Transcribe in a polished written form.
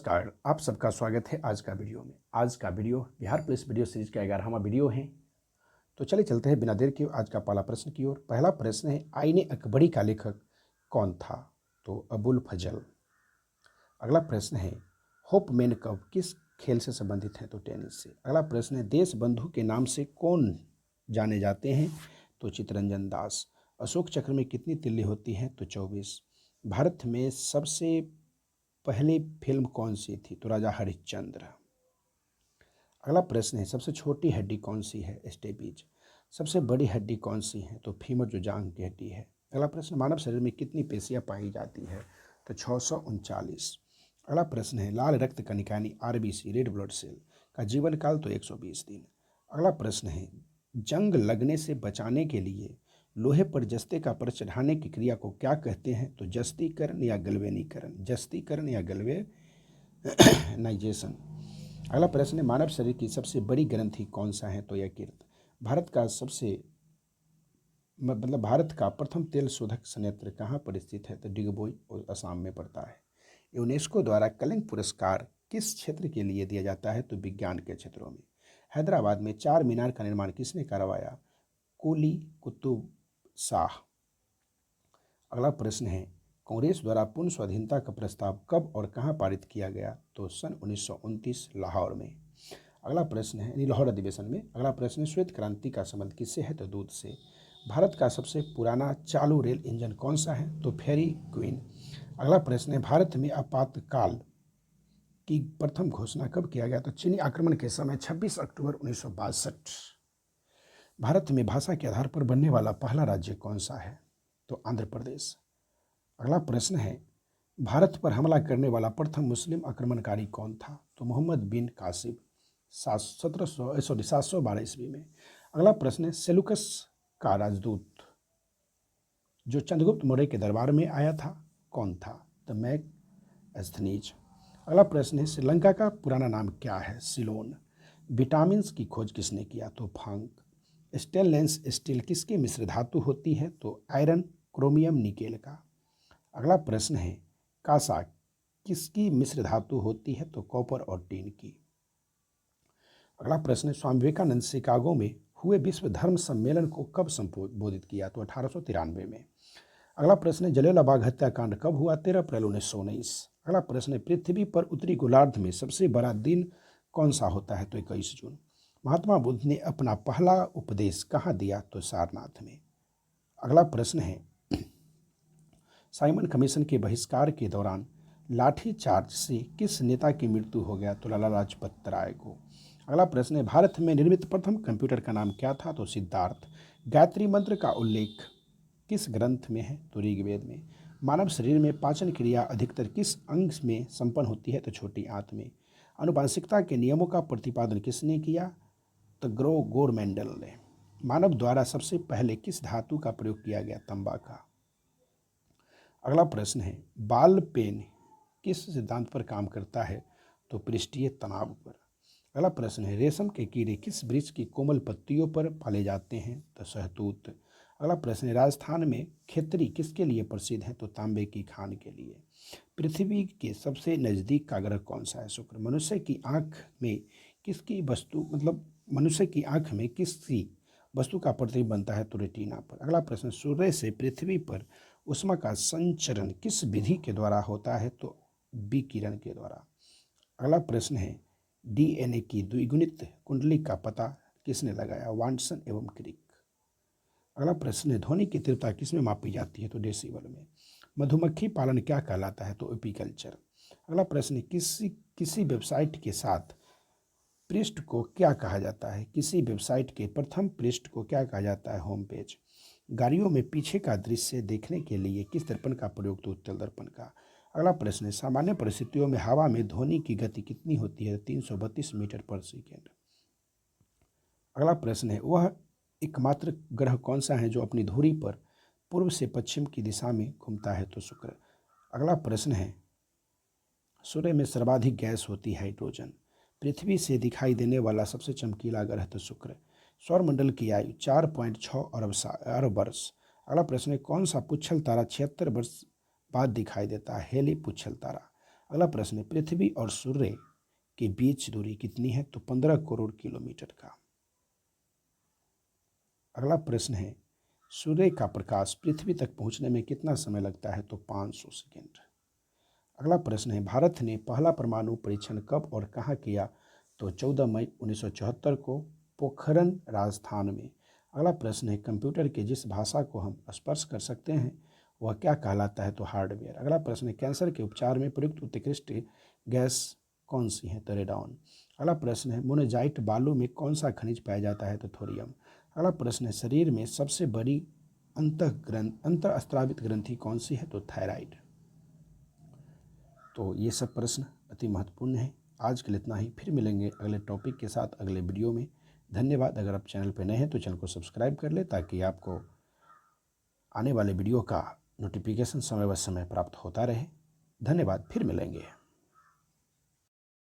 नमस्कार, आप सबका स्वागत है आज का वीडियो में। आज का video Bihar police video series का 11वां वीडियो है। तो चलिए चलते हैं बिना देर के आज का पहला प्रश्न की ओर। पहला प्रश्न है, आईने अकबरी का लेखक कौन था? तो अबुल फजल। अगला प्रश्न है, होपमैन कप किस खेल से संबंधित है? तो टेनिस से। अगला प्रश्न है, देश बंधु के नाम से कौन जाने जाते हैं? तो चित्तरंजन दास। अशोक चक्र में कितनी तिल्ली होती हैं? तो 24। भारत में सबसे पहली फिल्म कौन सी थी? तो राजा हरिश्चंद्र। अगला प्रश्न है, सबसे छोटी हड्डी कौन सी है? स्टेपीज। सबसे बड़ी हड्डी कौन सी है? तो फीमर, जो जांघ की हड्डी है। अगला प्रश्न, मानव शरीर में कितनी पेशियां पाई जाती है? तो 639। अगला प्रश्न है, लाल रक्त कणिका यानी आरबीसी, रेड ब्लड सेल का जीवन काल? तो 120 दिन। अगला प्रश्न है, जंग लगने से बचाने के लिए लोहे पर जस्ते का परत चढ़ाने की क्रिया को क्या कहते हैं? तो जस्तीकरण या गलवेनीकरण। जस्तीकरण या गलवेनाइजेशन। अगला प्रश्न है, मानव शरीर की सबसे बड़ी ग्रंथि कौन सा है? तो यकृत। भारत का प्रथम तेल शोधक संयंत्र कहाँ पर स्थित है? तो डिगबोई, और असम में पड़ता है। यूनेस्को द्वारा कलिंग पुरस्कार किस क्षेत्र के लिए दिया जाता है? तो विज्ञान के क्षेत्रों में। हैदराबाद में चार मीनार का निर्माण किसने करवाया? कुली कुतुब शाह। अगला प्रश्न है, कांग्रेस द्वारा पूर्ण स्वाधीनता का प्रस्ताव कब और कहां पारित किया गया? तो सन 1929 लाहौर में। अगला प्रश्न है, लाहौर अधिवेशन में। अगला प्रश्न है, श्वेत क्रांति का संबंध किससे है? तो दूध से। भारत का सबसे पुराना चालू रेल इंजन कौन सा है? तो फेरी क्वीन। अगला प्रश्न है, भारत में आपातकाल की प्रथम घोषणा कब किया गया? तो चीनी आक्रमण के समय 26 अक्टूबर 1962। भारत में भाषा के आधार पर बनने वाला पहला राज्य कौन सा है? तो आंध्र प्रदेश। अगला प्रश्न है, भारत पर हमला करने वाला प्रथम मुस्लिम आक्रमणकारी कौन था? तो मोहम्मद बिन कासिम 712 ईस्वी में। अगला प्रश्न है, सेलुकस का राजदूत जो चंद्रगुप्त मौर्य के दरबार में आया था कौन था? तो मैक एस्थनीज। अगला प्रश्न है, श्रीलंका का पुराना नाम क्या है? सिलोन। विटामिन की खोज किसने किया? तो फांक। स्टेनलेस स्टील किसकी मिश्र धातु होती है? तो आयरन, क्रोमियम, निकेल का। अगला प्रश्न है, कांसा किसकी मिश्र धातु होती है? तो कॉपर और टीन की। अगला प्रश्न है, स्वामी विवेकानंद शिकागो में हुए विश्व धर्म सम्मेलन को कब संबोधित किया? तो 1893 में। अगला प्रश्न है, जलियांवाला बाग हत्याकांड कब हुआ? 13 अप्रैल 1919। अगला प्रश्न है, पृथ्वी पर उत्तरी गोलार्ध में सबसे बड़ा दिन कौन सा होता है? तो 21 जून। महात्मा बुद्ध ने अपना पहला उपदेश कहाँ दिया? तो सारनाथ में। अगला प्रश्न है, साइमन कमीशन के बहिष्कार के दौरान लाठीचार्ज से किस नेता की मृत्यु हो गया? तो लाला लाजपत राय को। अगला प्रश्न है, भारत में निर्मित प्रथम कंप्यूटर का नाम क्या था? तो सिद्धार्थ। गायत्री मंत्र का उल्लेख किस ग्रंथ में है? तो ऋग्वेद में। मानव शरीर में पाचन क्रिया अधिकतर किस अंग में संपन्न होती है? तो छोटी आंत में। आनुवंशिकता के नियमों का प्रतिपादन किसने किया? तो ग्रोगोर मेंडल ने। मानव द्वारा सबसे पहले किस धातु का प्रयोग किया गया? तांबा का। अगला प्रश्न है, बाल पेन किस सिद्धांत पर काम करता है? तो पृष्ठीय तनाव पर। अगला प्रश्न है, रेशम के कीड़े किस वृक्ष की कोमल पत्तियों पर पाले जाते हैं? तो शहतूत। अगला प्रश्न है, राजस्थान में खेतरी किसके लिए प्रसिद्ध है? तो तांबे की खान के लिए। पृथ्वी के सबसे नज़दीक का ग्रह कौन सा है? शुक्र। मनुष्य की आँख में किसकी वस्तु का प्रतिबिंब बनता है? तो रेटिना पर। अगला प्रश्न, सूर्य से पृथ्वी पर उष्मा का संचरण किस विधि के द्वारा होता है? तो विकिरण के द्वारा। अगला प्रश्न है, डीएनए की द्विगुणित कुंडली का पता किसने लगाया? वाटसन एवं क्रिक। अगला प्रश्न है, ध्वनि की तीव्रता किसमें मापी जाती है? तो डेसिबल में। मधुमक्खी पालन क्या कहलाता है? तो एपीकल्चर। अगला प्रश्न है, किसी वेबसाइट के साथ पृष्ठ को क्या कहा जाता है? किसी वेबसाइट के प्रथम पृष्ठ को क्या कहा जाता है? Home page. गाड़ियों में पीछे का दृश्य देखने के लिए किस दर्पण का प्रयोग? तो उत्तल दर्पण का। अगला प्रश्न है, सामान्य परिस्थितियों में हवा में ध्वनि की गति कितनी होती है? 332 मीटर पर सेकेंड। अगला प्रश्न है, वह एकमात्र ग्रह कौन सा है जो अपनी धुरी पर पूर्व से पश्चिम की दिशा में घूमता है? तो शुक्र। अगला प्रश्न है, सूर्य में सर्वाधिक गैस होती है हाइड्रोजन। पृथ्वी से दिखाई देने वाला सबसे चमकीला ग्रह? तो शुक्र। सौरमंडल की आयु 4.6 अरब वर्ष। अगला प्रश्न है, कौन सा पुच्छल तारा 76 वर्ष बाद दिखाई देता है? हेली पुच्छल तारा। अगला प्रश्न है, पृथ्वी और सूर्य के बीच दूरी कितनी है? तो 15 करोड़ किलोमीटर का। अगला प्रश्न है, सूर्य का प्रकाश पृथ्वी तक पहुंचने में कितना समय लगता है? तो 500 सेकेंड। अगला प्रश्न है, भारत ने पहला परमाणु परीक्षण कब और कहाँ किया? तो 14 मई 1974 को पोखरण राजस्थान में। अगला प्रश्न है, कंप्यूटर के जिस भाषा को हम स्पर्श कर सकते हैं वह क्या कहलाता है? तो हार्डवेयर। अगला प्रश्न है, कैंसर के उपचार में प्रयुक्त उत्कृष्ट गैस कौन सी है? तो रेडॉन। अगला प्रश्न है, मोनेजाइट बालू में कौन सा खनिज पाया जाता है? तो थोरियम। अगला प्रश्न है, शरीर में सबसे बड़ी अंतःस्रावित ग्रंथि कौन सी है? तो थायराइड। तो ये सब प्रश्न अति महत्वपूर्ण हैं। आज के लिए इतना ही, फिर मिलेंगे अगले टॉपिक के साथ अगले वीडियो में। धन्यवाद। अगर आप चैनल पर नए हैं तो चैनल को सब्सक्राइब कर ले ताकि आपको आने वाले वीडियो का नोटिफिकेशन समय व समय प्राप्त होता रहे। धन्यवाद, फिर मिलेंगे।